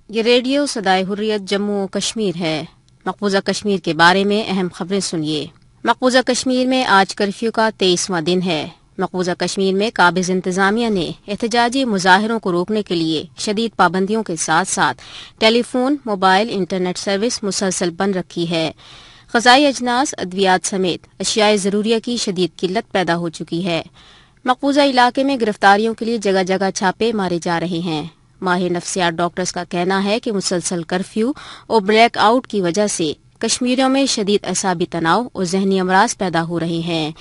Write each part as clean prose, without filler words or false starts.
یہ ریڈیو صدائے حریت جموں و کشمیر ہے۔ مقبوضہ کشمیر کے بارے میں اہم خبریں سنیے۔ مقبوضہ کشمیر میں آج کرفیو کا 23واں دن ہے۔ مقبوضہ کشمیر میں قابض انتظامیہ نے احتجاجی مظاہروں کو روکنے کے لیے شدید پابندیوں کے ساتھ ساتھ ٹیلی فون، موبائل، انٹرنیٹ سروس مسلسل بند رکھی ہے۔ غذائی اجناس، ادویات سمیت اشیاء ضروریہ کی شدید قلت پیدا ہو چکی ہے۔ مقبوضہ علاقے میں گرفتاریوں کے لیے جگہ جگہ چھاپے مارے جا رہے ہیں۔ ماہر نفسیات ڈاکٹرز کا کہنا ہے کہ مسلسل کرفیو اور بلیک آؤٹ کی وجہ سے کشمیریوں میں شدید اعصابی تناؤ اور ذہنی امراض پیدا ہو رہے ہیں۔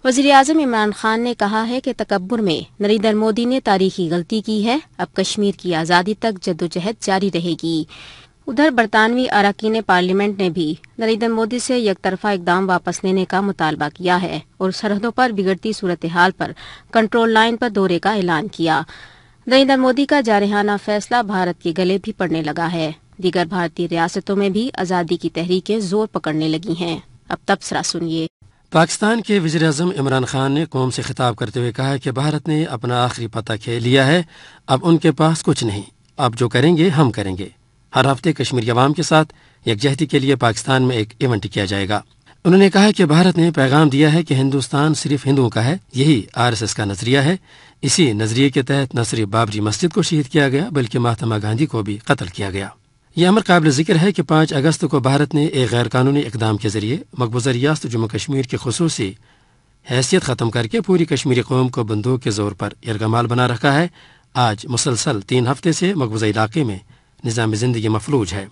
وزیر اعظم عمران خان نے کہا ہے کہ تکبر میں نریندر مودی نے تاریخی غلطی کی ہے، اب کشمیر کی آزادی تک جدوجہد جاری رہے گی۔ ادھر برطانوی اراکین پارلیمنٹ نے بھی نریندر مودی سے یک طرفہ اقدام واپس لینے کا مطالبہ کیا ہے اور سرحدوں پر بگڑتی صورتحال پر کنٹرول لائن پر دورے کا اعلان کیا۔ نریندر مودی کا جارحانہ فیصلہ بھارت کے گلے بھی پڑنے لگا ہے۔ دیگر بھارتی ریاستوں میں بھی آزادی کی تحریکیں زور پکڑنے لگی ہیں۔ اب تبصرہ سنیے۔ پاکستان کے وزیر اعظم عمران خان نے قوم سے خطاب کرتے ہوئے کہا کہ بھارت نے اپنا آخری پتہ کھیل لیا ہے، اب ان کے پاس کچھ نہیں، اب جو کریں گے ہم کریں گے۔ ہر ہفتے کشمیری عوام کے ساتھ یکجہتی کے لیے پاکستان میں ایک ایونٹ کیا جائے گا۔ انہوں نے کہا کہ بھارت نے پیغام دیا ہے کہ ہندوستان صرف ہندوؤں کا ہے، یہی RSS کا نظریہ ہے۔ اسی نظریے کے تحت نہ صرف بابری مسجد کو شہید کیا گیا بلکہ مہاتما گاندھی کو بھی قتل کیا گیا۔ یہ امر قابل ذکر ہے کہ 5 اگست کو بھارت نے ایک غیر قانونی اقدام کے ذریعے مقبوضہ ریاست جموں کشمیر کی خصوصی حیثیت ختم کر کے پوری کشمیری قوم کو بندوق کے زور پر یرغمال بنا رکھا ہے۔ آج مسلسل 3 ہفتے سے مقبوضہ علاقے میں نظام زندگی مفلوج ہے۔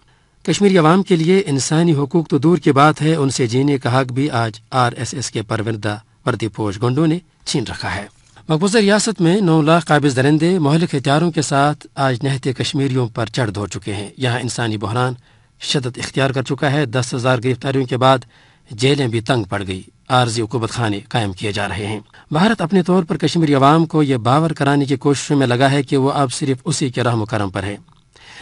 کشمیری عوام کے لیے انسانی حقوق تو دور کی بات ہے، ان سے جینے کا حق بھی آج RSS کے پروردہ وردی پوش گنڈوں نے چھین رکھا ہے۔ مقبوضہ ریاست میں 9 لاکھ قابض درندے مہلک ہتھیاروں کے ساتھ آج نہتے کشمیریوں پر چڑھ دھو چکے ہیں۔ یہاں انسانی بحران شدت اختیار کر چکا ہے۔ 10,000 گرفتاریوں کے بعد جیلیں بھی تنگ پڑ گئی، عارضی عقوبت خانے قائم کیے جا رہے ہیں۔ بھارت اپنے طور پر کشمیری عوام کو یہ باور کرانے کی کوششوں میں لگا ہے کہ وہ اب صرف اسی کے رحم و کرم پر ہے۔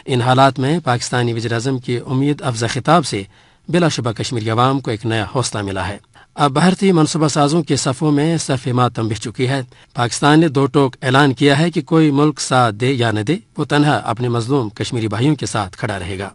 ان حالات میں پاکستانی وزیر اعظم کی امید افزا خطاب سے بلا شبہ کشمیری عوام کو ایک نیا حوصلہ ملا ہے۔ اب بھارتی منصوبہ سازوں کے صفوں میں صف ماتم بچھ چکی ہے۔ پاکستان نے 2 ٹوک اعلان کیا ہے کہ کوئی ملک ساتھ دے یا نہ دے، وہ تنہا اپنے مظلوم کشمیری بھائیوں کے ساتھ کھڑا رہے گا۔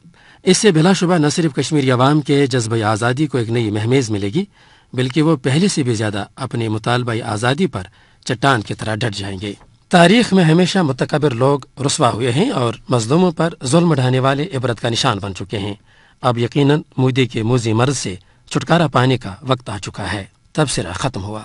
اس سے بلا شبہ نہ صرف کشمیری عوام کے جذبہ آزادی کو ایک نئی مہمیز ملے گی بلکہ وہ پہلے سے بھی زیادہ اپنے مطالبہ آزادی پر چٹان کی طرح ڈٹ جائیں گے۔ تاریخ میں ہمیشہ متکبر لوگ رسوا ہوئے ہیں اور مظلوموں پر ظلم ڈھانے والے عبرت کا نشان بن چکے ہیں۔ اب یقیناً مودی کے موذی مرض سے چھٹکارا پانے کا وقت آ چکا ہے۔ تبصرہ ختم ہوا۔